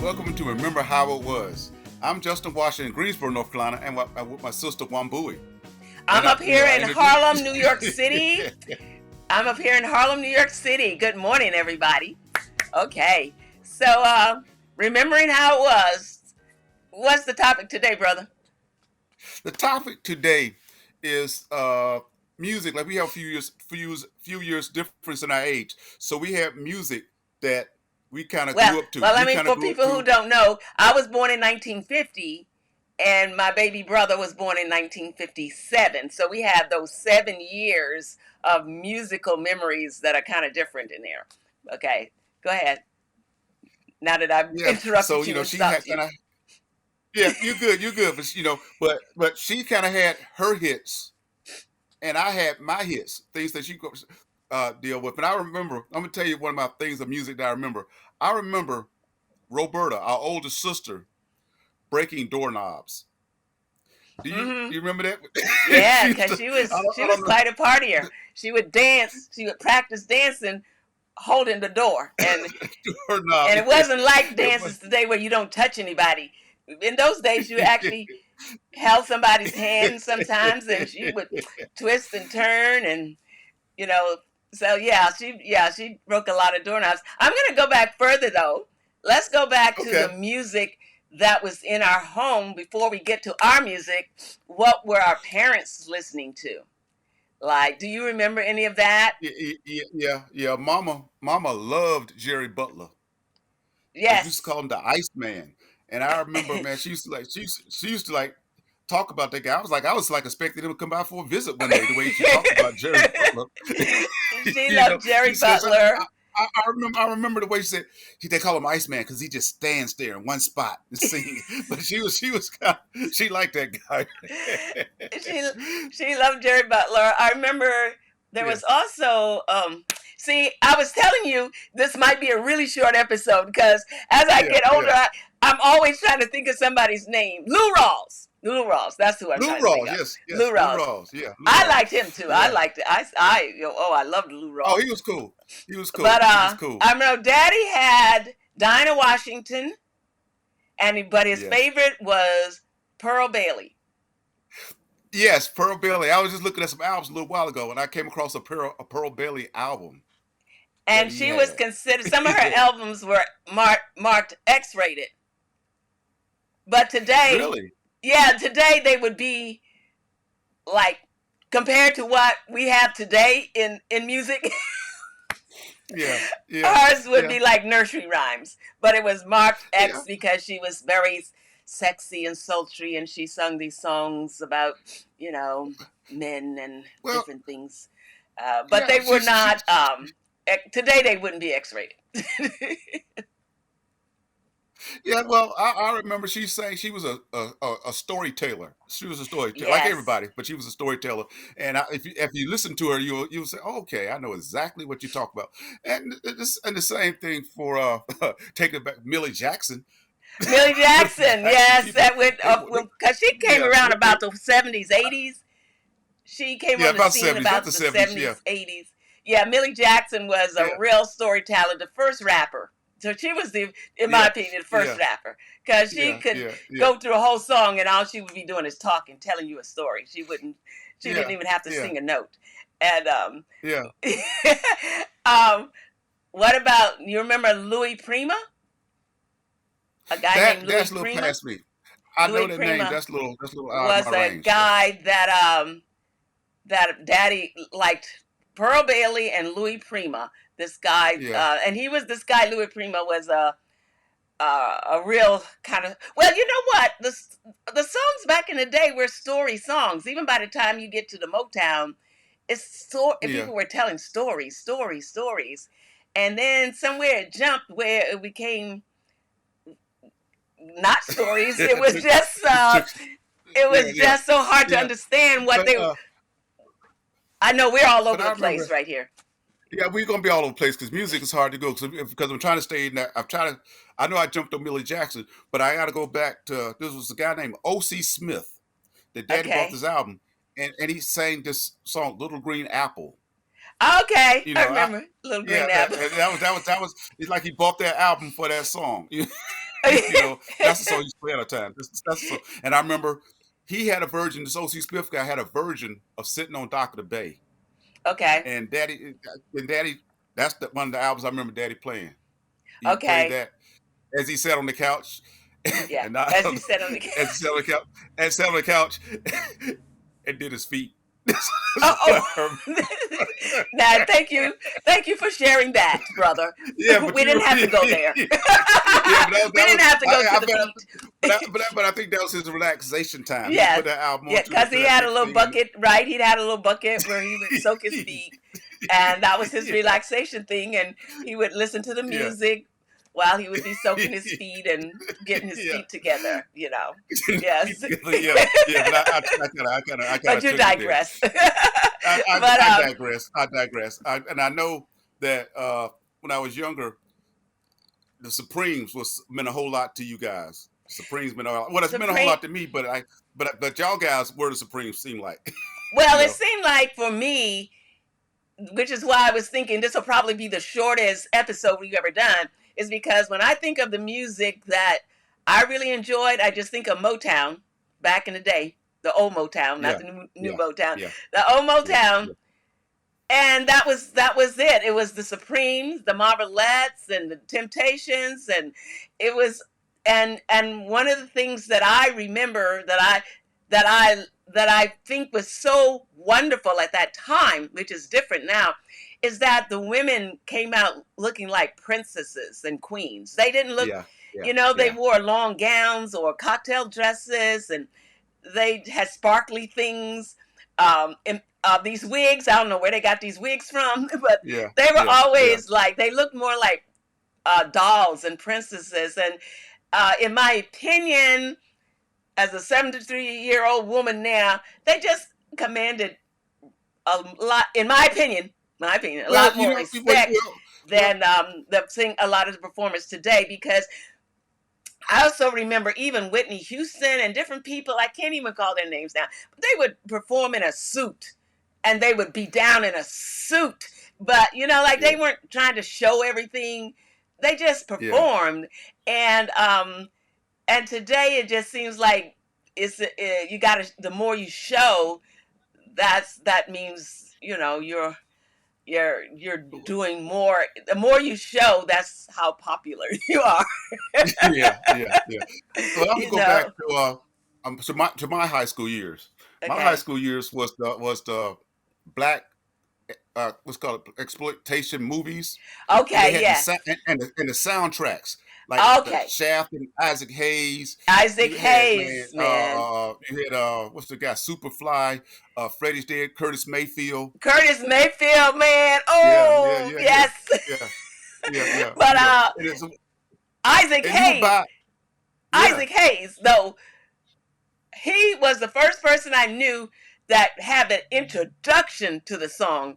welcome to Remember How It Was. I'm Justin Washington, Greensboro, North Carolina, and I'm with my sister Wambui. I'm up here in Harlem, New York Yeah. City. I'm up here in Harlem, New York City. Good morning, everybody. Okay, so remembering how it was. What's the topic today, brother? The topic today is music. Like we have a few years difference in our age, so we have music that we kind of Well, grew up to. well, I You mean, kind of for grew up people who to. don't know, I was born in 1950, and my baby brother was born in 1957. So we have those 7 years of musical memories that are kind of different in there. Okay, go ahead. Now that I've Yeah. So interrupted you and she had stopped kind you. of. Yeah, you're good, but but she kind of had her hits, and I had my hits, things that you could deal with. And I remember, I'm gonna tell you one of my things of music that I remember. I remember Roberta, our older sister, breaking doorknobs. Mm-hmm. Do you remember that? Yeah, She used because to, she I was don't, she I was don't know. quite a partier. She would dance. She would practice dancing, holding the door, and Doorknob. it wasn't like It was. dances today where you don't touch anybody. In those days, you actually held somebody's hand sometimes, and she would twist and turn, and you know. So she broke a lot of doorknobs. I'm gonna go back further though. Let's go back to the Okay. music that was in our home before we get to our music. What were our parents listening to? Like, do you remember any of that? Yeah. Mama loved Jerry Butler. They used to Yes. call him the Iceman. And I remember, man, she used to like talk about that guy. I was like expecting him to come by for a visit one day. The way she talked about Jerry Butler, She loved she Jerry says, Butler. I remember the way she said they call him Iceman because he just stands there in one spot and singing. But she liked that guy. she she loved Jerry Butler. I remember there Yeah, was also see, I was telling you this might be a really short episode because as I yeah, get older, yeah. I'm always trying to think of somebody's name. Lou Rawls. Lou Rawls. That's who I'm Lou trying to think Rawls, of. yes, Lou Lou Rawls. Rawls, yeah, Lou I Rawls, liked him too. I yeah. liked it. I loved Lou Oh, Rawls. he was cool. He was But cool. He was cool. I know Daddy had Dinah Washington, but his Yes. favorite was Pearl Bailey. Yes, Pearl Bailey. I was just looking at some albums a little while ago, and I came across a Pearl Bailey album that And he she was had. considered, some of her albums were marked X-rated. But today, Really? today they would be like, compared to what we have today in music, Yeah, yeah, hers would yeah, be like nursery rhymes. But it was marked yeah. X because she was very sexy and sultry, and she sung these songs about, you know, men and Well, different things. But yeah. they were not, today they wouldn't be X-rated. Yeah. Well, I remember she saying she was a storyteller. She was a storyteller, like Yes. everybody, but she was a storyteller. And if you listen to her, you'll say, oh, okay, I know exactly what you talk about. And the same thing for taking it back, Millie Jackson. Millie Millie Jackson, Jackson yes, people, that went they, up they because she came yeah, around about the 70s, uh, 80s. She came yeah, on the about scene '70s, about the about the '70s. Yeah, 70s, 80s. Yeah, Millie Jackson was a yeah, real storyteller, the first rapper. So she was in my yeah, opinion, the first yeah, rapper because she yeah, could yeah, yeah, go through a whole song and all she would be doing is talking, telling you a story. She didn't yeah, even have to yeah, sing a note. And yeah. um, what about you? Remember Louis Prima? A guy named Louis That's a little Prima. past me. I know Louis that name. Prima That's a little out of my was a range. But guy that Daddy liked Pearl Bailey and Louis Prima. This guy, yeah, Louis Prima was a real kind of, well, you know what, the songs back in the day were story songs. Even by the time you get to the Motown, yeah. people were telling stories, and then somewhere it jumped where it became not stories. It was Took- just took- yeah, yeah, so hard to yeah. understand what But they. I know we're all over I the remember. place right here. Yeah, we're gonna be all over the place because music is hard to go. Because I'm trying to stay in that. I'm trying to. I know I jumped on Millie Jackson, but I got to go back to this was a guy named O.C. Smith. That Daddy bought Okay. this album, and he sang this song, "Little Green Apple." Okay, You I know, remember Little yeah, Green Apple. that was. It's like he bought that album for that song. That's the song he used to play all the time. That's the song. And I remember he had a version. This O.C. Smith guy had a version of "Sitting on Dock of the Bay," Okay. and Daddy, that's one of the albums I remember Daddy playing. He played Okay. that as he sat on the couch, Yeah. and I As you said on the as he sat on the couch, and did his feet. That's what I oh, remember. now thank you for sharing that, brother. Yeah, but We didn't have to go there. yeah, but We didn't have to go to the but, feet. but I think that was his relaxation time. He Yes, put that album on yeah, to because he that had a big little thing. bucket, right? He'd had a little bucket where he would soak his feet, and that was his Yeah, relaxation thing. And he would listen to the yeah, music while he would be soaking his yeah, feet and getting his yeah. feet together. Yes. Yeah, yeah, but I kind But of you took it there. digress. But I digress. I digress. And I know that when I was younger, the Supremes was meant a whole lot to you guys. Supremes meant a lot. Well, it's meant a whole Supreme. lot to me, but y'all guys were the Supremes. Seem like, you Well, it know. seemed like for me, which is why I was thinking this will probably be the shortest episode we've ever done, is because when I think of the music that I really enjoyed, I just think of Motown back in the day, the old Motown, not Yeah, the new yeah, Motown, yeah, the old yeah, Motown. yeah, And that was it. It was the Supremes, the Marvelettes, and the Temptations, and it was and one of the things that I remember that I that I think was so wonderful at that time, which is different now, is that the women came out looking like princesses and queens. They didn't look, yeah, yeah, they yeah, wore long gowns or cocktail dresses, and they had sparkly things. And these wigs, I don't know where they got these wigs from, but yeah, they were yeah, yeah, always like, they looked more like dolls and princesses. And in my opinion, as a 73-year-old woman now, they just commanded a lot, in my opinion, a Well, lot more respect well, than a lot of the performers today, because I also remember even Whitney Houston and different people, I can't even call their names now, but they would perform in a suit and they would be down in a suit. But, like yeah, they weren't trying to show everything. They just yeah. performed. And today it just seems like you got to, the more you show, that means, you're doing more. The more you show, that's how popular you are. Yeah, yeah, yeah. Well, I'm gonna you go know. back to my high school years. My high Okay. school years was the black what's called exploitation movies, and they Okay. had the Yeah. sound and the soundtracks like the Okay. Shaft and Isaac Hayes. Isaac You had man, Hayes, man. you had what's the guy Superfly, Freddie's Dead, Curtis Mayfield. Curtis Mayfield, man. Yeah, yeah, Oh, yeah, yeah, yes. yeah, yeah, yeah. But And it's Isaac and you would Hayes, buy yeah, Isaac Hayes, though, he was the first person I knew that had an introduction to the song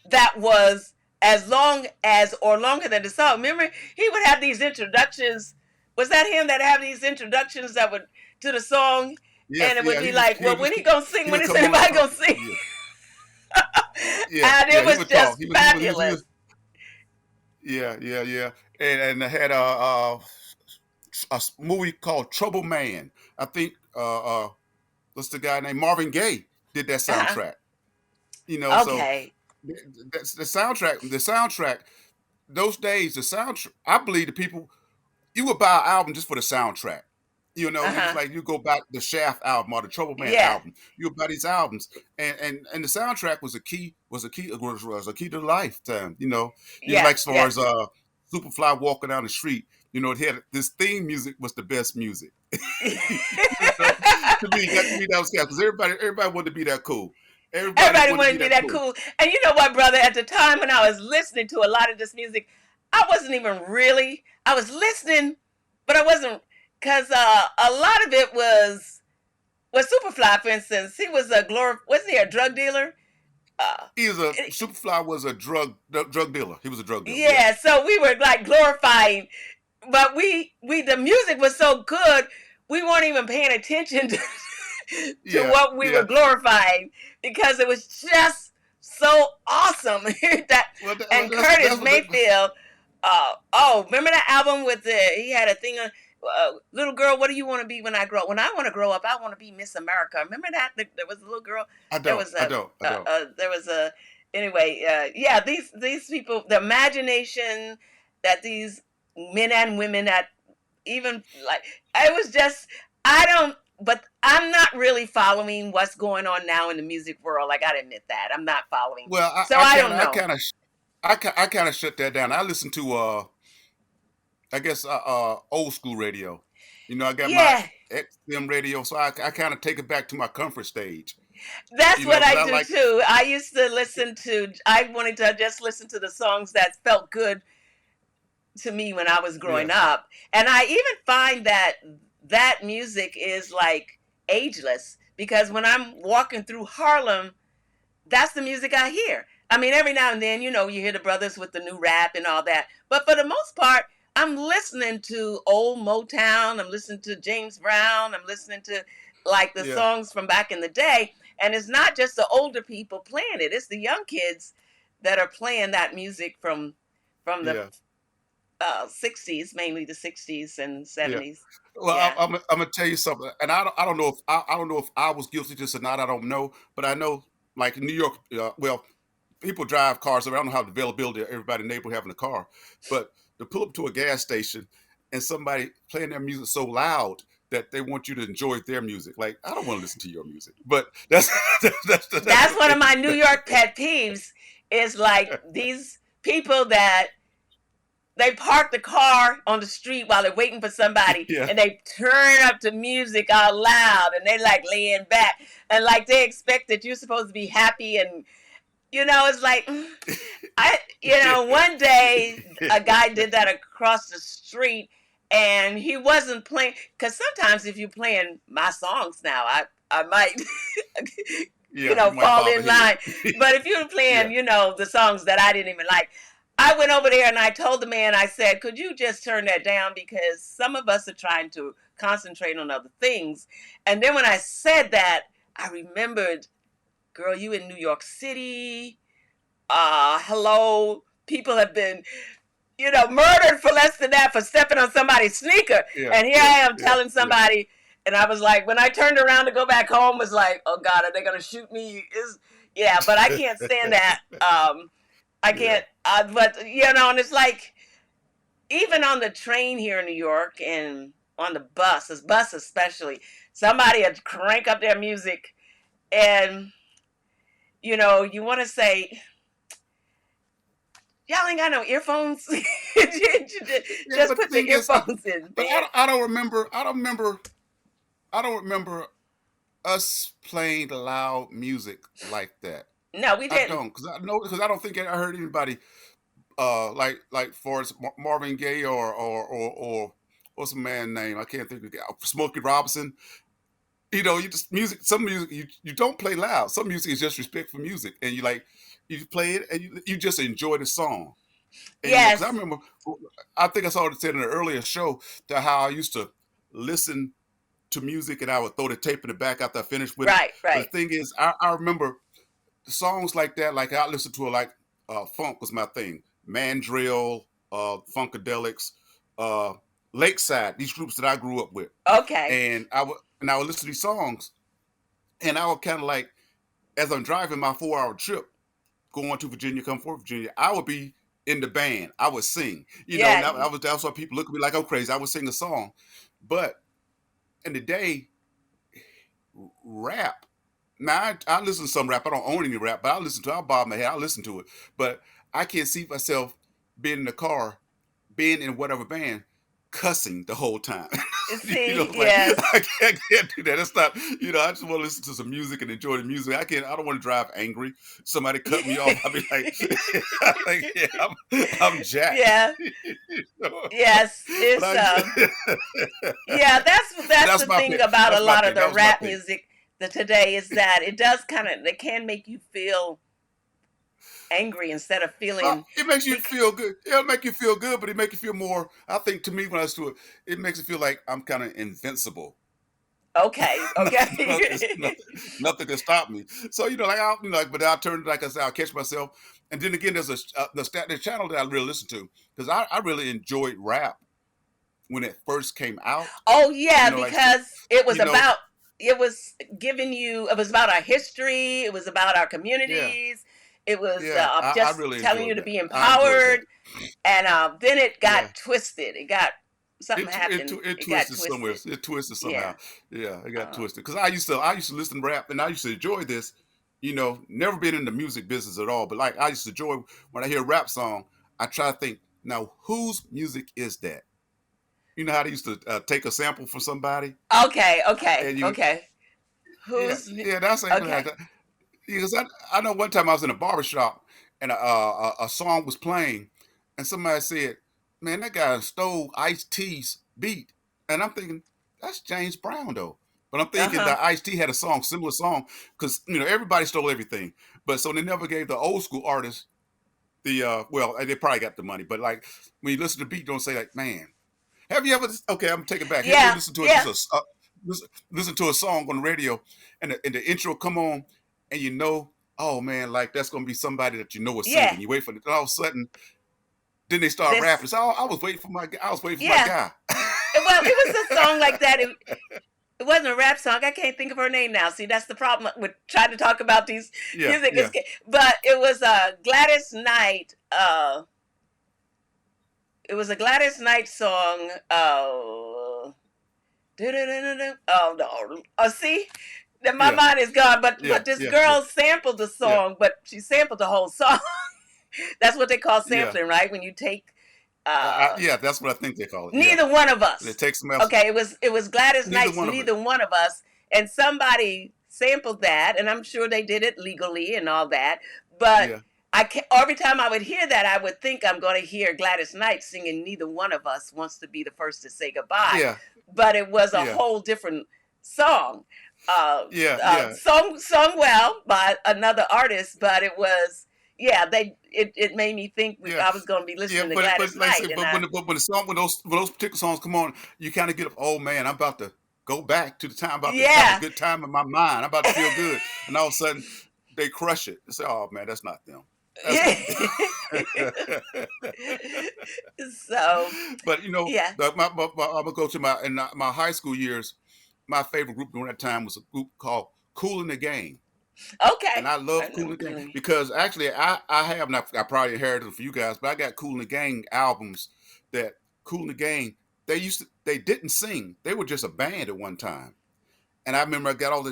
that was as long as or longer than the song. Remember, he would have these introductions. Was that him that had these introductions that would to the song? yes, And it would yeah. be like, He well, would when just he gonna sing? he When would is come on and anybody talk. gonna sing? Yeah. Yeah, And it yeah, he was would talk. just He was fabulous. yeah, yeah, yeah. And I had a movie called Trouble Man. I think what's the guy named Marvin Gaye did that Uh-huh. soundtrack. So Okay. that's the soundtrack. The soundtrack those days, the soundtrack. I believe the people you would buy an album just for the soundtrack. It was Uh-huh. like you go back the Shaft album or the Trouble Man Yeah. album. You would buy these albums, and the soundtrack was a key to lifetime. Like Yes. as far Yes. as Superfly walking down the street. It had this theme music was the best music. To me, that was because everybody wanted to be that cool. Everybody Everybody wanted to wanted be to be that that cool. cool. And you know what, brother? At the time when I was listening to a lot of this music, I wasn't even really. I was listening, but I wasn't, because a lot of it was Superfly. For instance, he was was he a drug dealer? Uh, Superfly was a drug dealer. He was a drug dealer. Yeah, yeah. So we were like glorifying, but we the music was so good, we weren't even paying attention to yeah, what we were yeah. glorifying, because it was just so awesome. that Well, and that's Curtis what. Mayfield. Remember that album with he had a thing on. little girl, what do you want to be when I grow up? When I want to grow up, I want to be Miss America. Remember that? There was a little girl. I There don't. was I don't. I don't. there was a, anyway, yeah, these people, the imagination that these men and women that even like, it was just, I don't, but I'm not really following what's going on now in the music world. Like, I admit that. I'm not following. Well, So I don't I know. kind of, I kind of shut that down. I listen to, I guess, old school radio. You know, I got my Yeah, XM radio, so I kind of take it back to my comfort stage. that's You know, what because I I do like, too. I used to listen to, I wanted to just listen to the songs that felt good to me when I was yeah, growing up. And I even find that that music is like ageless, because when I'm walking through Harlem, that's the music I hear. I mean, every now and then, you hear the brothers with the new rap and all that. But for the most part, I'm listening to old Motown. I'm listening to James Brown. I'm listening to like the yeah, songs from back in the day. And it's not just the older people playing it. It's the young kids that are playing that music from the yeah, 60s, mainly the 60s and yeah. 70s. Well, Yeah. I'm gonna tell you something, and I don't know if I don't know if I was guilty of this or not. I don't know, but I know, like in New York, well, people drive cars around. I don't know how the availability of everybody in the neighborhood having a car, but to pull up to a gas station and somebody playing their music so loud that they want you to enjoy their music. Like, I don't want to listen to your music, but that's that's That's the one of my thing. New York pet peeves, is like these people that they park the car on the street while they're waiting for somebody, Yeah, and they turn up the music out loud, and they like laying back, and like they expect that you're supposed to be happy, and it's like, one day a guy did that across the street, and he wasn't playing, because sometimes if you're playing my songs now, I might yeah, you might fall bob in ahead. line. But if you're Yeah, playing, the songs that I didn't even like, I went over there and I told the man, I said, could you just turn that down? Because some of us are trying to concentrate on other things. And then when I said that, I remembered, girl, you in New York City. Hello. People have been, murdered for less than that, for stepping on somebody's sneaker. yeah, And here yeah, I am yeah, telling yeah, somebody, and I was like, when I turned around to go back home, was like, oh God, are they gonna shoot me? Yeah, but I can't stand that. I yeah, can't. But and it's like, even on the train here in New York and on the bus especially, somebody had crank up their music, and you want to say, y'all ain't got no earphones. yeah. Just But the put the thing is, earphones in, but man. I don't remember. I don't remember us playing loud music like that. No, we I didn't. don't, because I don't think I heard anybody like for Marvin Gaye or what's the man name? I can't think of it. Smokey Robinson. You know, you just music. Some music you don't play loud. Some music is just respect for music, and you play it and you just enjoy the song. And because I Yes. remember, I think I saw it said in an earlier show that how I used to listen to music and I would throw the tape in the back after I finished with it. Right. But the Right. thing is, I remember songs like that. Like I listened to it, like funk was my thing. Mandrill, Funkadelics, uh, Lakeside. These groups that I grew up with, Okay. and I would listen to these songs, and I would kind of like, as I'm driving my 4 hour trip going to Virginia, come for Virginia, I would be in the band. I would sing, and Yeah. that's why people look at me like I'm crazy. I would sing a song, but in the day, rap. Now I listen to some rap. I don't own any rap, but I'll bob my head. I listen to it, but I can't see myself being in the car, being in whatever band, cussing the whole time. See, It's like yes. I can't do that. It's not. I just want to listen to some music and enjoy the music. I can't. I don't want to drive angry. Somebody cut me off. I'll be like, like yeah, I'm jacked. Yeah. So, Yes. but It's I, yeah, that's that's the my thing pick. about a That's my lot of pick. the That was my rap pick. music that today, is that it can make you feel angry instead of feeling. It makes you bec- feel good. It'll make you feel good, but it make you feel more. I think to me when I listen to it, it makes it feel like I'm kind of invincible. Okay. Okay. Nothing can stop me. So like but I'll turn like I said, I'll catch myself. And then again, there's the channel that I really listen to because I really enjoyed rap when it first came out. Oh yeah, Like because it was you know, about it was giving you it was about our history, it was about our yeah, communities, it was yeah. I just really telling you enjoyed to that. be I enjoyed empowered, that. and then it got Yeah. twisted. It got something happened. It It got twisted somewhere. twisted. It twisted Yeah. somehow. Yeah, it got Uh, twisted. Because I used to listen to rap and I used to enjoy this. Never been in the music business at all, but like I used to enjoy when I hear a rap song. I try to think now whose music is that? You know how they used to take a sample from somebody okay. Okay. and you Okay. yeah Who's yeah that's like okay? that. Because I know one time I was in a barber shop and a song was playing, and somebody said, "Man, that guy stole Ice T's beat," and I'm thinking that's James Brown though. But I'm Uh thinking huh. that Ice T had a similar song, because everybody stole everything. But so they never gave the old school artists the well, they probably got the money, but like when you listen to the beat, don't say like, "Man, have you ever?" Okay, I'm gonna take it back. Have you ever Yeah. listened to it? Yeah. Just listen to a song on the radio, and the intro come on, and oh man, like that's gonna be somebody that is Yeah. singing. You wait for it, and all of a sudden, then they start rapping. This. So I was waiting for I was waiting for my Yeah. guy. Well, it was a song like that. It wasn't a rap song. I can't think of her name now. See, that's the problem with trying to talk about these Yeah, music. yeah, But it was a Gladys Knight. It was a Gladys Knight song. Oh no! Oh, see, that my yeah, mind is gone. But yeah, this yeah, yeah, girl sampled the yeah, song, but she sampled the whole song. That's what they call yeah. sampling, right? When you take uh, Yeah, that's what I think they call it. Yeah, neither one of it us. takes some else. Okay, it was Gladys Neither Knight's one of it. neither one of us, and somebody sampled that, and I'm sure they did it legally and all that. But Yeah, every time I would hear that, I would think I'm going to hear Gladys Knight singing "Neither One of Us Wants to Be the First to Say Goodbye," yeah, but it was a yeah, whole different song. yeah, yeah, Sung well by another artist, but it was yeah. It made me think yeah. I was going to be Yeah, listening to but Gladys like I say, Knight, and but when the song when those particular songs come on, you kind of get up. Oh man, I'm about to go back to the time. I'm about to have a yeah. good time in my mind. I'm about to feel good, and all of a sudden they crush it. They say, "Oh man, that's not them. That's not them." So But yeah. I'm gonna go to my high school years. My favorite group during that time was a group called Cool in the Gang. And Okay. I I love Cool remember and the Gang cooling. because actually I have not I probably inherited it for you guys, but I got Cool and the Gang albums that Cool and the Gang they didn't sing. They were just a band at one time. And I remember I got all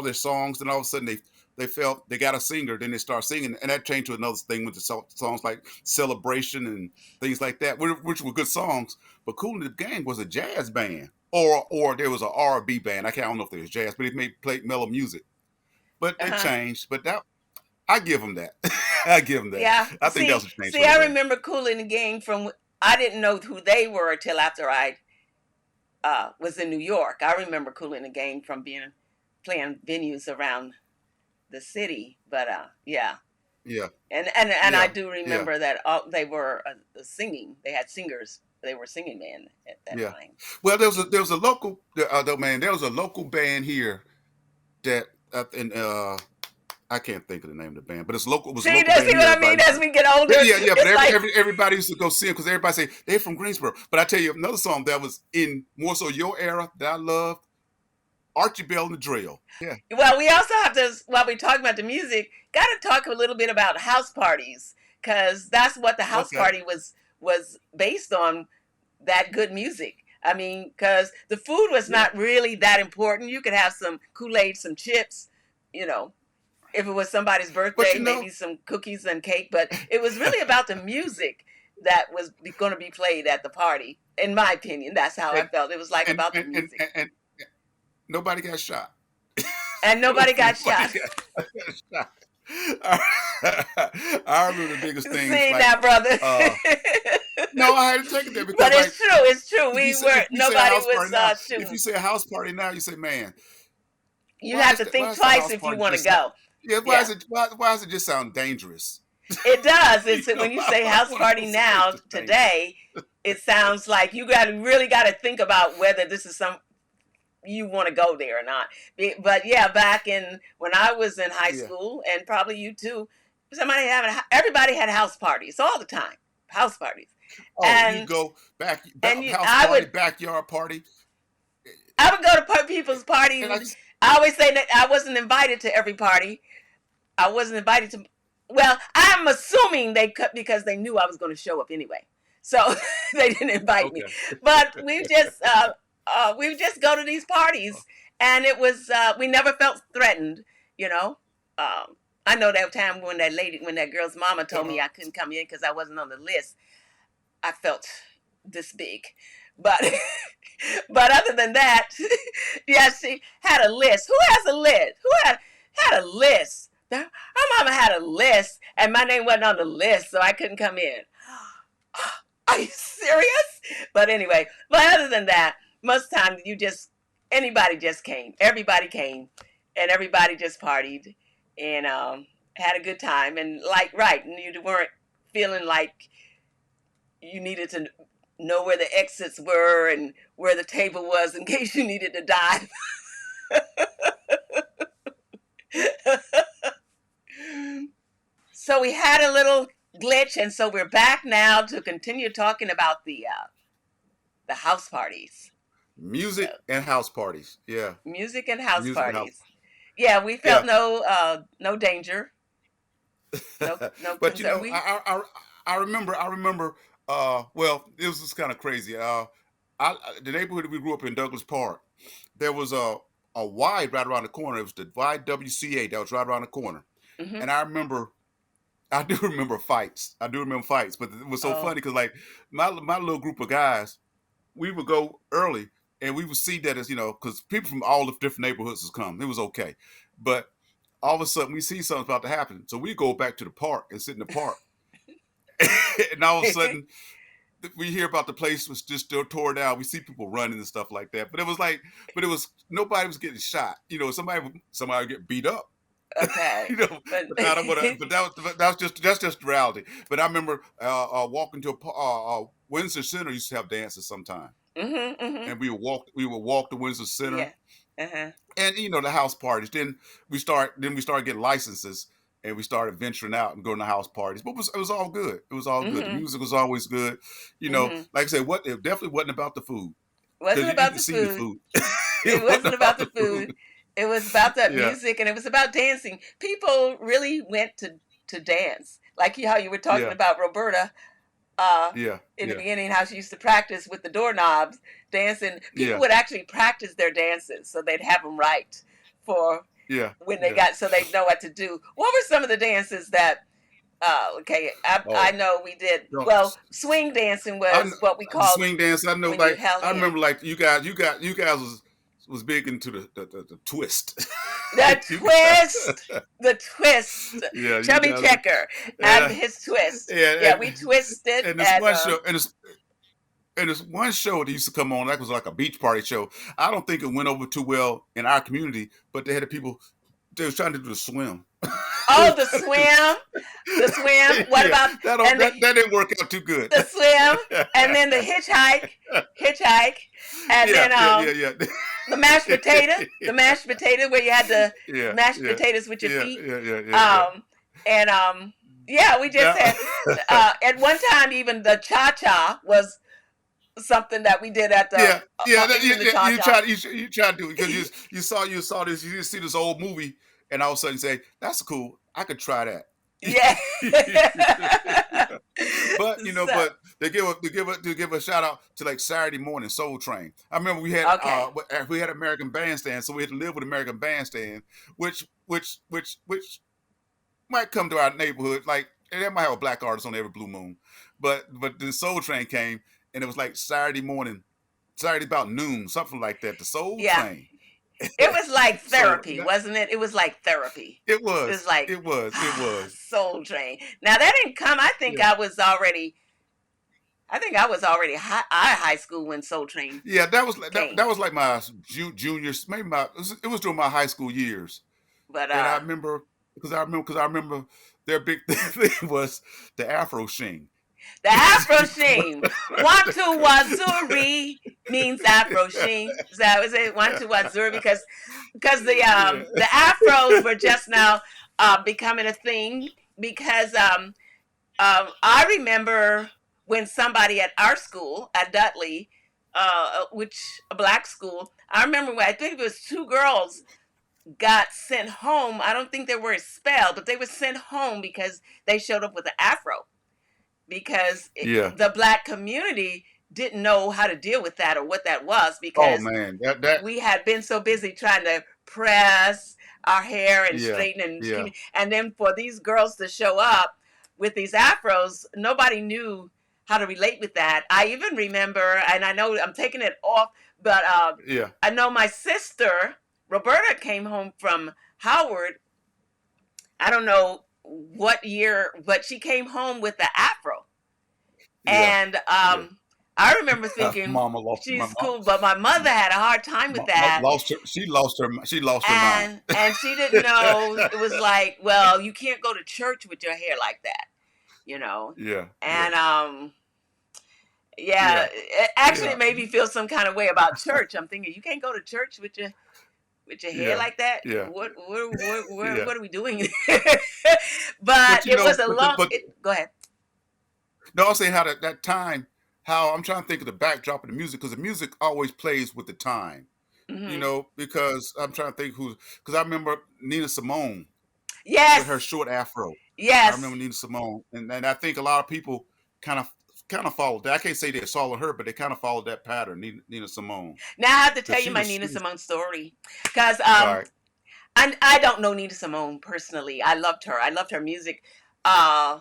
their songs, and all of a sudden they felt they got a singer, then they start singing, and that changed to another thing with the songs like Celebration and things like that, which were good songs. But Cool and the Gang was a jazz band, or there was an R&B band. I don't know if there was jazz, but it played mellow music. But Uh it huh. changed. But that I give them that. I give them that. Yeah. I think that was a change See, for the I better. remember cooling the gang from. I didn't know who they were until after I was in New York. I remember cooling the gang from being playing venues around the city. But yeah. Yeah, And I yeah, do yeah, remember that they were singing. They had singers. They were singing band at that yeah. time. Well, there was a local man. There was a local band here that in I can't think of the name of the band, but it was a See, local that's band see here. what I mean. Everybody used As to, we get older, yeah. But it's like everybody used to go see them because everybody say they're from Greensboro. But I tell you another song that was in more so your era that I loved, Archie Bell and the Drill. Yeah. well, we also have to, while we're talking about the music, got to talk a little bit about house parties because that's what the house Okay. party was based on. That good music. I mean, because the food was Yeah. not really that important. You could have some Kool Aid, some chips, you know. If it was somebody's But birthday, maybe some cookies and cake. But it was really about the music that was going to be played at the party. In my opinion, that's how I and felt. It was like and about the and and, music, and nobody got shot. and nobody got Nobody shot. got shot. I remember the biggest things See like now, brother. uh no, I had to take it there But because like it's true. It's true. if you We say were a nobody house was party now, if you shooting. say a house party now, you say, man, You have to why think is the twice house if you party want to just not go. yeah, Yeah. why does it just sound dangerous? It does. It's when you say I house want to party go somewhere it's now just dangerous. today, it sounds like you really got to think about whether this is some you want to go there or not. But yeah, back in when I was in high Yeah, school, and probably you too, everybody had house parties all the time, house parties. Oh, you and go and house party, backyard party, I would go to people's parties. and I just I always say that I wasn't invited to every party. I wasn't invited to. Well, I'm assuming they cut because they knew I was going to show up anyway, so they didn't invite me. okay. But we would just go to these parties, and it was we never felt threatened. You know, I know that time when that girl's mama told me Uh, I couldn't come in because I wasn't on the list. I felt this big, but but other than that, yeah, she had a list. Who has a list? Who had a list? Her mama had a list, and my name wasn't on the list, so I couldn't come in. Are you serious? But anyway, but other than that, most times anybody just came. Everybody came, and everybody just partied and had a good time. And like, right, and you weren't feeling like you needed to know where the exits were and where the table was in case you needed to dive. So we had a little glitch, and so we're back now to continue talking about the house parties. So music and house parties. Yeah, music and house music and house. parties. Yeah, we felt Yeah, no danger, no but concern. We I remember. Well, it was just kind of crazy. The neighborhood we grew up in, Douglas Park, there was a Y right around the corner. It was the YWCA that was right around the corner, hmm and I do remember fights. I do remember fights, but it was so funny oh because like my little group of guys, we would go early and we would see that as because people from all the different neighborhoods was come. It was okay, but all of a sudden we see something's about to happen, so we go back to the park and sit in the park, and all of a sudden we hear about the place was just still tore down. We see people running and stuff like that, but it was nobody was getting shot. Somebody would get beat up. okay, but But I don't want to. But that's just reality. But I remember walking to Windsor Center used to have dances sometime, hmm and we would walk to Windsor Center, yeah, uh-huh. and the house parties. Then we started getting licenses, and we started venturing out and going to house parties. But it was all good. It was all good. The hmm music was always good. hmm Like I said, it definitely wasn't about the food because Wasn't you about can the see the food. food. It It wasn't wasn't about about the the food. food. It was about that Yeah, music, and it was about dancing. People really went to dance, like how you were talking yeah, about Roberta yeah, in the yeah, beginning, how she used to practice with the doorknobs dancing. People yeah, would actually practice their dances so they'd have them right for yeah, when they yeah. got, so they know what to do. What were some of the dances that? Okay, I Oh, know we did. don't. Well, swing dancing I was what we the called swing dance. I know, when you like held I remember, hands. like you guys was big into the twist. The You twist, guys, the twist, yeah, you Chubby guys, Checker and yeah, his twist. yeah, Yeah, we twisted and this and one show, and this one show that used to come on that was like a beach party show. I don't think it went over too well in our community, but they had the people they was trying to do the swim. They oh, was trying to do the swim. What yeah, about and that didn't work out too good. the swim and then the hitchhike, and Yeah, then yeah, yeah, yeah. the mashed potato where you had to Yeah, mash yeah, potatoes with your yeah, feet. yeah, yeah, yeah, yeah. And yeah, we just That, had at one time even the cha cha was something that we did at the yeah, yeah, even the cha cha. you try to do it because you saw this you see this old movie and all of a sudden say that's cool, I could try that. Yeah. But So to give a shout out to like Saturday morning Soul Train. I remember okay. we had American Bandstand, so we had to live with American Bandstand, which might come to our neighborhood. Like and they might have a black artist on every blue moon, but the Soul Train came and it was like Saturday morning, Saturday about noon, something like that. The Soul Yeah. Train. It was like So therapy, wasn't it? It was like therapy. It was like it was. Soul Train. Now that didn't come. Yeah, I think I was already high school when Soul Train yeah. came. That was like my junior, maybe it was during my high school years, But and I remember because I remember their big thing was the Afro sheen. the Afro Sheen. Wantu Wazuri means Afro Sheen. So that was it. Wantu Wazuri because Yeah, the Afros were just now becoming a thing because I remember when somebody at our school at Dudley, which a black school, I remember when I think it was two girls got sent home. I don't think they were expelled, but they were sent home because they showed up with an afro because Yeah. the black community didn't know how to deal with that or what that was Oh because man, that we had been so busy trying to press our hair and yeah, straighten yeah, and then for these girls to show up with these afros, nobody knew how to relate with that. I even remember, and I know I'm taking it off, but yeah. I know my sister Roberta came home from Howard. I don't know what year, but she came home with the afro. Yeah, And yeah. I remember thinking Mama lost my she's mom. cool, but my mother had a hard time with that. Lost her. She lost her mind. And she didn't know. It was like, well, you can't go to church with your hair like that, you know. Yeah, yeah, And yeah, yeah, actually yeah, it made me feel some kind of way about church. I'm thinking you can't go to church with your hair yeah, like that. yeah, yeah. What are we doing? But But it was a long. but Go ahead. no, I'm saying how that time. How I'm trying to think of the backdrop of the music because the music always plays with the time. Hmm. Because I'm trying to think who's because I remember Nina Simone with her Yes, short afro. I yes. remember Nina Simone, and I think a lot of people kind of kind of followed that. I can't say they saw her, but they kind of followed that pattern, Nina Simone, Now I have to tell because you my she Nina was Simone story because all right. I don't know Nina Simone personally. I loved her. I loved her music. Uh,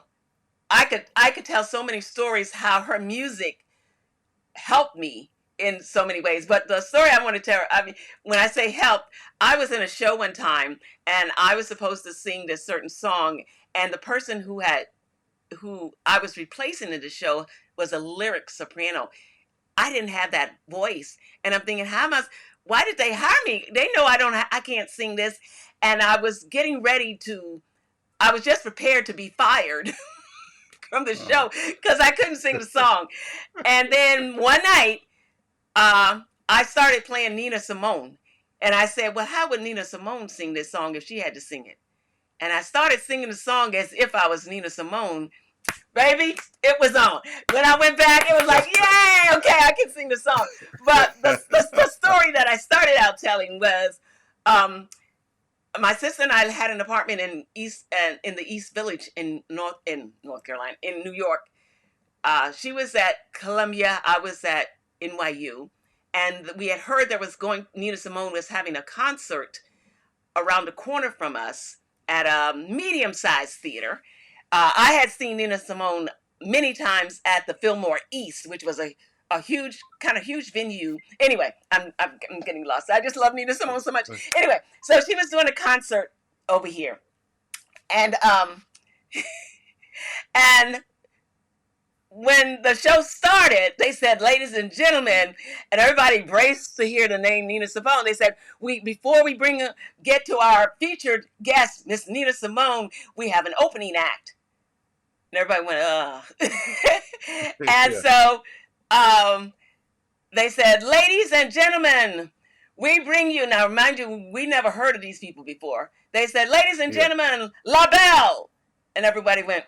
I could tell so many stories how her music helped me in so many ways. But the story I want to tell, I mean, when I say help, I was in a show one time and I was supposed to sing this certain song, and the person who I was replacing in the show was a lyric soprano. I didn't have that voice, and I'm thinking, how much? Why did they hire me? They know I can't sing this, and I was getting ready to. I was just prepared to be fired from the Uh, show because I couldn't sing the song. And then one night, I started playing Nina Simone, and I said, "Well, how would Nina Simone sing this song if she had to sing it?" And I started singing the song as if I was Nina Simone. Baby, it was on. When I went back, it was like, yay, okay, I can sing the song. But the story that I started out telling was, um, my sister and I had an apartment in the East Village in North Carolina, in New York. She was at Columbia, I was at NYU, and we had heard Nina Simone was having a concert around the corner from us at a medium-sized theater. I had seen Nina Simone many times at the Fillmore East, which was a huge, kind of huge venue. Anyway, I'm getting lost. I just love Nina Simone so much. Anyway, so she was doing a concert over here, and and when the show started, they said, "Ladies and gentlemen," and everybody braced to hear the name Nina Simone. They said, "We before we get to our featured guest, Miss Nina Simone, we have an opening act." And everybody went, and yeah. so um, they said, "Ladies and gentlemen, we bring you," now mind you, we never heard of these people before. They said, "Ladies and Yeah. gentlemen, La Belle." And everybody went,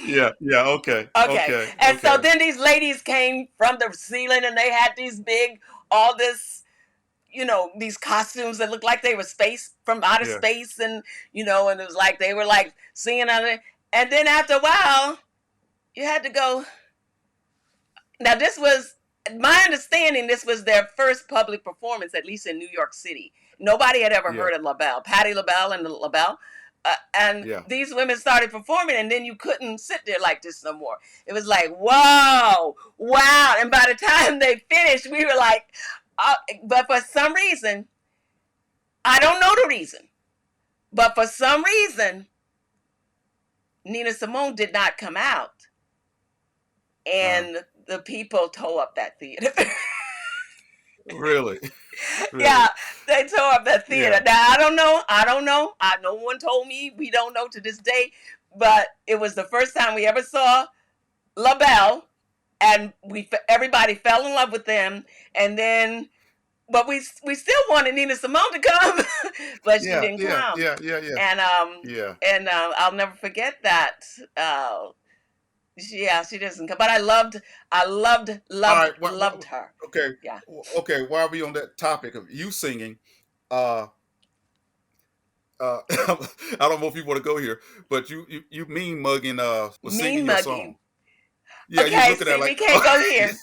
Yeah, yeah, okay, okay. okay, And so okay. then these ladies came from the ceiling and they had these big, all this, these costumes that looked like they were space from outer Yeah. space. And, and it was like they were like singing on it. And then after a while, you had to go. Now, this was my understanding, this was their first public performance, at least in New York City. Nobody had ever Yeah, heard of LaBelle, Patti LaBelle and LaBelle. And yeah. these women started performing, and then you couldn't sit there like this no more. It was like, wow, wow. And by the time they finished, we were like, but for some reason, I don't know the reason, but for some reason, Nina Simone did not come out, Uh, and the people tore up that theater. really, Yeah, really. they tore up that theater. Yeah, Now I don't know. I don't know. No one told me. We don't know to this day. But it was the first time we ever saw LaBelle, and everybody fell in love with them. And then but we still wanted Nina Simone to come, but she Yeah, didn't yeah, come. yeah, yeah, yeah, And yeah. I'll never forget that. Uh, she doesn't come. But I All right. loved her. Okay. Yeah, Okay. While we on that topic of you singing, uh, I don't know if you want to go here, but you mean mugging was singing mean your song. mugging. Yeah, you Okay, looking at see, it like we can't go here.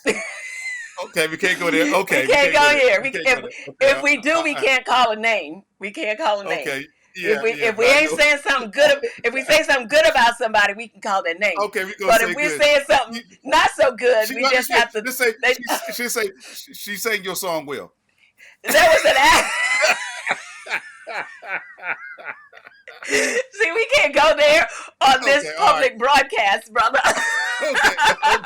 okay, we can't go there. We Okay, we can't can't go go there. here. We can't go there. Okay, If we do, we can't call a name. We can't call a name. okay. Yeah, yeah. If we But I ain't know. saying something good, if we say something good about somebody, we can call their name. Okay, we gonna But if say we're good. saying You, something not so good, she we like just have to. just say They, she say she sang your song well. there was an act. See, we can't go there on this Okay, all right. public broadcast, brother. Okay, okay,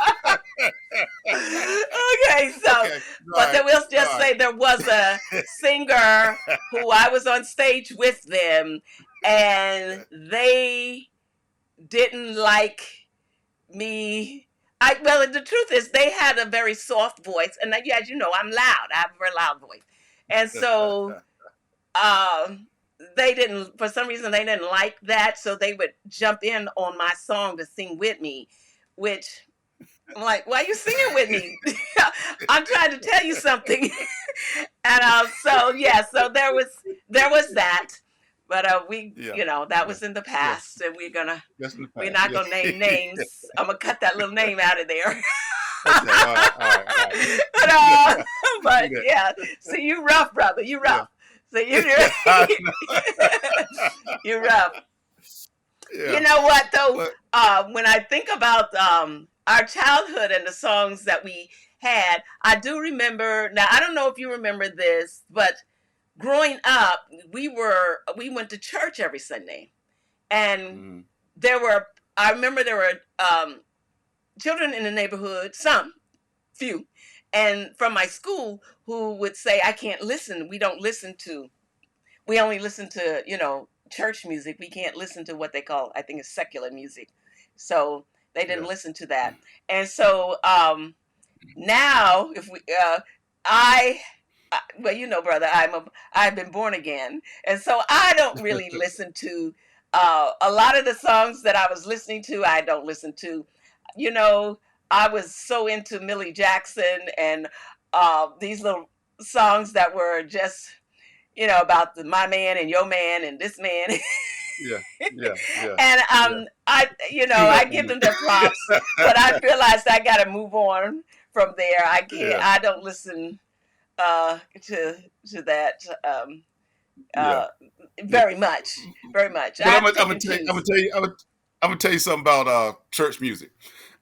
Okay, so, okay. All but right, then we'll all just right. say there was a singer who I was on stage with them, and they didn't like me. Well, the truth is, they had a very soft voice, and as you know, I'm loud. I have a very loud voice, and so um, they didn't. For some reason, they didn't like that, so they would jump in on my song to sing with me, which I'm like, why are you singing with me? I'm trying to tell you something. And so yeah, so there was that. But we, Yeah, that yeah, was in the yeah. past, and That's in the we're past. not gonna Yeah. name names. I'm gonna cut that little name out of there. Okay. All right. All right. All right. but Yeah. uh, You but do that. yeah, see, you rough, brother. You Yeah. rough. So you I you rough. You yeah. know what though? But When I think about our childhood and the songs that we had, I do remember. Now I don't know if you remember this, but growing up, we went to church every Sunday, and mm, there were. I remember there were children in the neighborhood, some few, and from my school who would say, "I can't listen. We don't listen to. We only listen to church music. We can't listen to what they call, I think, it's secular music." So they didn't yeah. listen to that, and so now if we I well, brother, I've been born again, and so I don't really listen to a lot of the songs that I was listening to. I don't listen to, you know, I was so into Millie Jackson and these little songs that were just about my man and your man and this man. Yeah. Yeah. Yeah. And Yeah. Team I up give woman. them their props, but I realized I got to move on from there. I can't. Yeah. I don't listen to that Yeah. uh, Yeah. very much. I But have to I'm pick gonna and tell you, choose. I'm gonna tell you something about church music.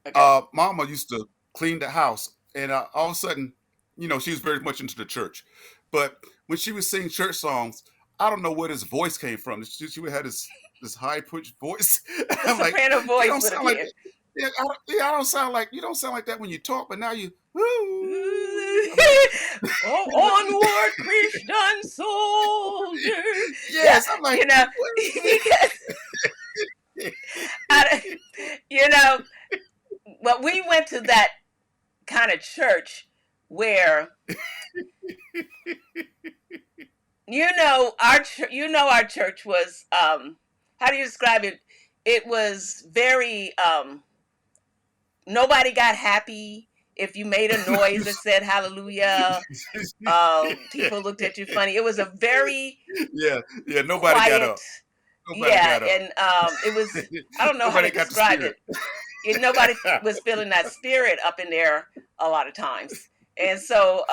Okay. Mama used to clean the house, and all of a sudden, she was very much into the church. But when she would sing church songs, I don't know where his voice came from. She would have this high pitched voice. The I'm like, soprano you voice don't would sound like appear. that. Yeah, I don't sound like you don't sound like that when you talk, but now you. Woo. I'm like, Oh, onward, Christian soldier. Yeah, yes. I'm like, because I, you know, well, we went to that kind of church where our church was how do you describe it? It was very nobody got happy if you made a noise or said hallelujah. People looked at you funny. It was a very yeah, yeah. Nobody got quiet. up. Nobody Yeah, got up. and it was, I don't know how to Nobody got the describe spirit. it. Nobody was feeling that spirit up in there a lot of times. And so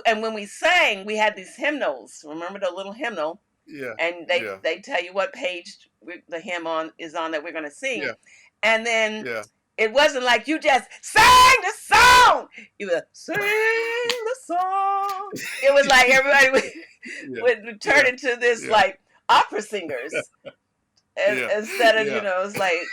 and when we sang, we had these hymnals. Remember the little hymnal? Yeah, And yeah, they tell you what page the hymn is on that we're going to sing. yeah, And then yeah, it wasn't like you just sang the song. You would sing the song. It was like everybody yeah, would turn yeah, into this yeah, like opera singers, yeah, instead of yeah. it's like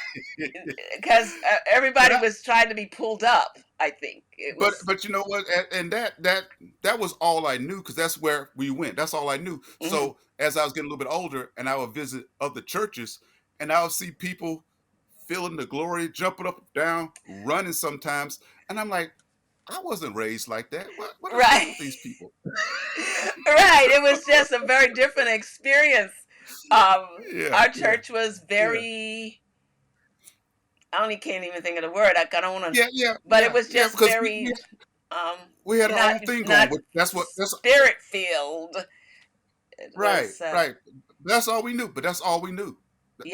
because But everybody was trying to be pulled up. I think it was. you know what? And that was all I knew because that's where we went. That's all I knew. Mhm. So as I was getting a little bit older, and I would visit other churches, and I would see people feeling the glory, jumping up and down, running sometimes, and I'm like, I wasn't raised like that. What is wrong Right. with these people? Right. It was just a very different experience. Um, Yeah, our yeah, church was yeah, very, I only can't even think of the word. I don't want to, yeah, yeah, but it yeah, was yeah. just Because very, um, we had our not, own thing going. not That's spirit filled. It right, was, right. That's all we knew. But that's all we knew.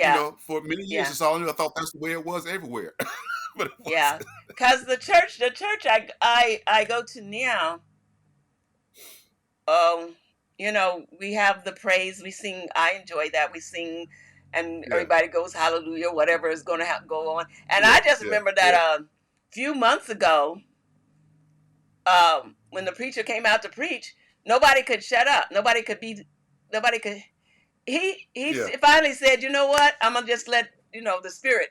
You yeah, know, for many years, yeah, that's all I knew. I thought that's the way it was everywhere, but it yeah. wasn't. Cause the church I go to now, um, we have the praise. We sing. I enjoy that. We sing, and Yeah, everybody goes hallelujah, whatever is going to go on. And yeah, I just yeah, remember that yeah, a few months ago, when the preacher came out to preach, nobody could shut up. Nobody could. He yeah. finally said, "You know what? I'm gonna just let the spirit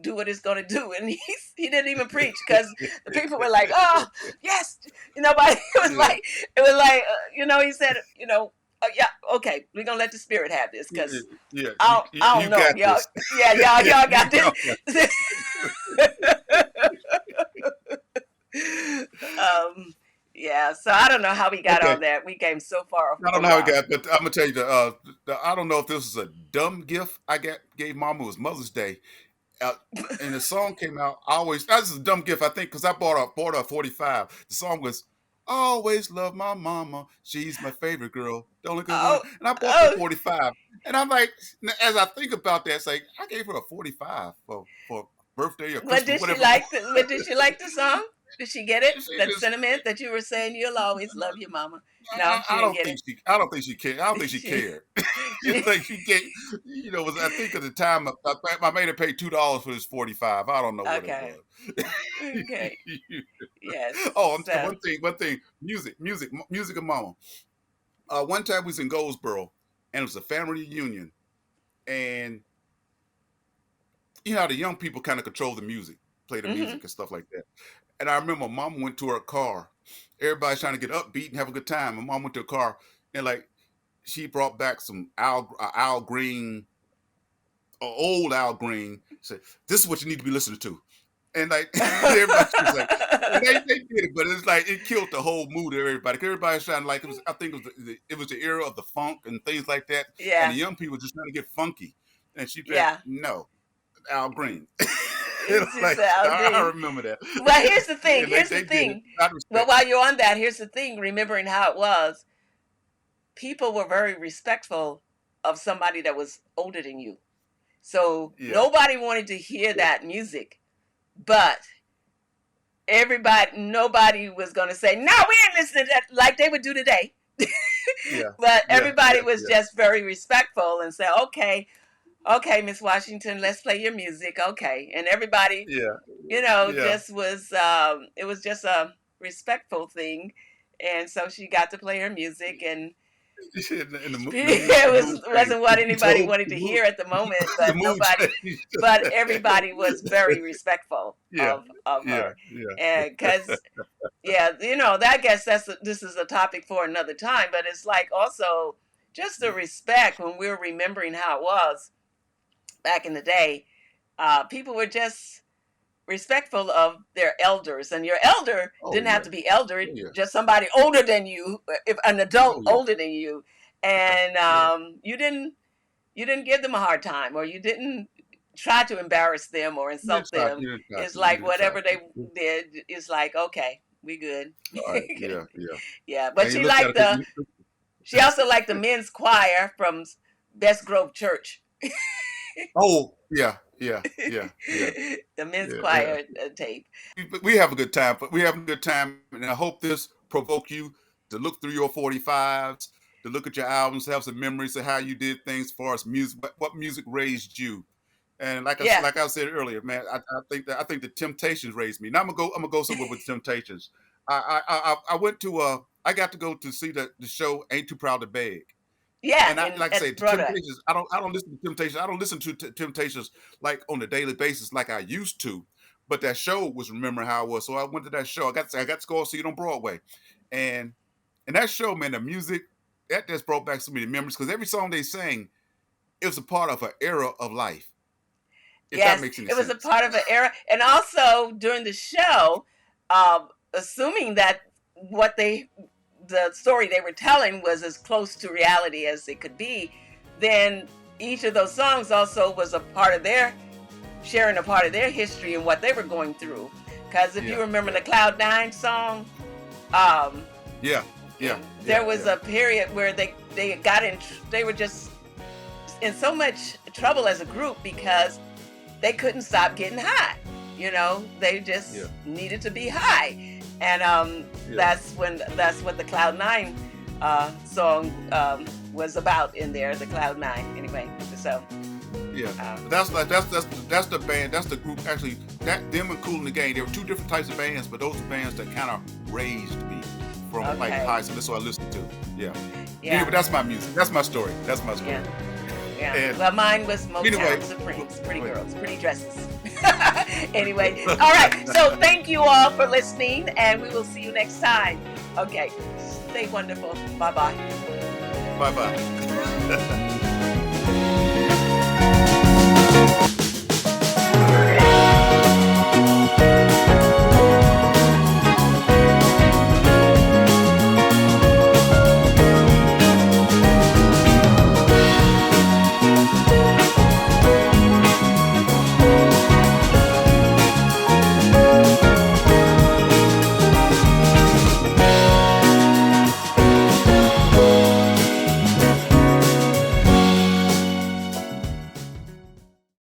do what it's going to do," and he didn't even preach because the people were like, "Oh yes," but Yeah, it was like he said, "Oh yeah, okay, we're gonna let the spirit have this yeah, because yeah. I don't You know, got y'all, this. yeah, Yeah, y'all got this." you got um, yeah, so I don't know how we got okay. on that. We came so far I don't know how it around. got, but I'm gonna tell you I don't know if this is a dumb gift I gave Mama. It was Mother's Day, uh, and the song came out. I always that's a dumb gift I think because I bought her a 45. The song was "I always love my mama. She's my favorite girl, the only good one." Oh, And I bought her a oh, 45, and I'm like, as I think about that, it's like I gave her a 45 for birthday or Christmas, whatever it was. But did she like the song? Did she get it? She That just sentiment that you were saying, you'll always love your mama. No, she didn't get it. I don't think she cared. I don't think she she, cared. You she, think she gave, was I think at the time I made her pay $2 for this 45. I don't know what it okay. was. Okay. Yes. Oh, So, one thing, music of mama. One time we was in Goldsboro, and it was a family reunion, and you know how the young people kind of control the music, play the hmm music and stuff like that. And I remember mom went to her car. Everybody's trying to get upbeat and have a good time. And mom went to her car, and like she brought back some Al Green, old Al Green. Said, "This is what you need to be listening to." And like everybody was like, and they did it, but it's like it killed the whole mood of everybody. 'Cause everybody's trying like it was. I think it was the era of the funk and things like that, and the yeah. young people just trying to get funky. And she said, Yeah. "No, Al Green." She Like said, I'll I agree. remember that, Well, here's the thing. and Here's the they did it thing. out of Well, respect. while you're on that, here's the thing. Remembering how it was, people were very respectful of somebody that was older than you. So Yeah, nobody wanted to hear that music, but nobody was going to say, "No, we ain't listening to that," like they would do today. yeah, But yeah, everybody yeah, was yeah, just very respectful and said, "Okay, okay, Miss Washington, let's play your music." Okay. And everybody, yeah, yeah. just was, it was just a respectful thing. And so she got to play her music, and And it the mood changed. wasn't what anybody wanted The to mood, hear at the moment, the but mood changed. everybody was very respectful Yeah, of yeah, her. yeah, And because, yeah, I guess this is a topic for another time, but it's like also just the respect when we're remembering how it was back in the day. People were just respectful of their elders, and your elder oh didn't have yeah, to be elder, oh yeah, just somebody older than you, if an adult oh yeah, older than you. yeah, And yeah. you didn't give them a hard time, or you didn't try to embarrass them or You didn't insult try, them. you didn't try It's to, you like didn't try whatever they to. did is like, okay, we good. All right, yeah, yeah. Yeah, but And you look at it, 'cause she also liked the men's choir from Best Grove Church. oh yeah, yeah, yeah, yeah, The men's yeah, yeah. choir tape. We have a good time, but we have a good time, and I hope this provoke you to look through your 45s, to look at your albums, have some memories of how you did things as far as music, what music raised you. And Yeah. like I said earlier, man, I think the Temptations raised me. Now I'm gonna go somewhere with Temptations. I went to I got to go to see the show Ain't Too Proud to Beg. Yeah, And I and like I say, at the Brother. Temptations, I don't listen to Temptations. I don't listen to Temptations like on a daily basis like I used to. But that show was remembering how it was. So I went to that show. I got to go see it on Broadway. And that show, man, the music, that just brought back so many memories because every song they sang, it was a part of an era of life, if that Yes, makes any it was a sense. part of an era, and also during the show, assuming that what the story they were telling was as close to reality as it could be, then each of those songs also was a part of their sharing a part of their history and what they were going through. Because if you Yeah. remember Yeah. the Cloud 9 song, um, Yeah. Yeah. there Yeah. was Yeah. a period where they got in, they were just in so much trouble as a group because they couldn't stop getting high. They Yeah. just needed to be high, and Yeah. that's what the Cloud 9 song was about in there. The Cloud 9, anyway. So Yeah, um, that's the band. That's the group. Actually, that them and Cool in the Gang. There were two different types of bands, but those are bands that kind of raised me from like okay, high school. That's what I listened to. Yeah. yeah, Anyway, that's my music. That's my story. That's my story. yeah, yeah. And Well, mine was anyway, Motown Supremes, pretty go ahead. girls, pretty dresses. Anyway, all right. So thank you all for listening, and we will see you next time. Okay, stay wonderful. Bye bye. Bye bye.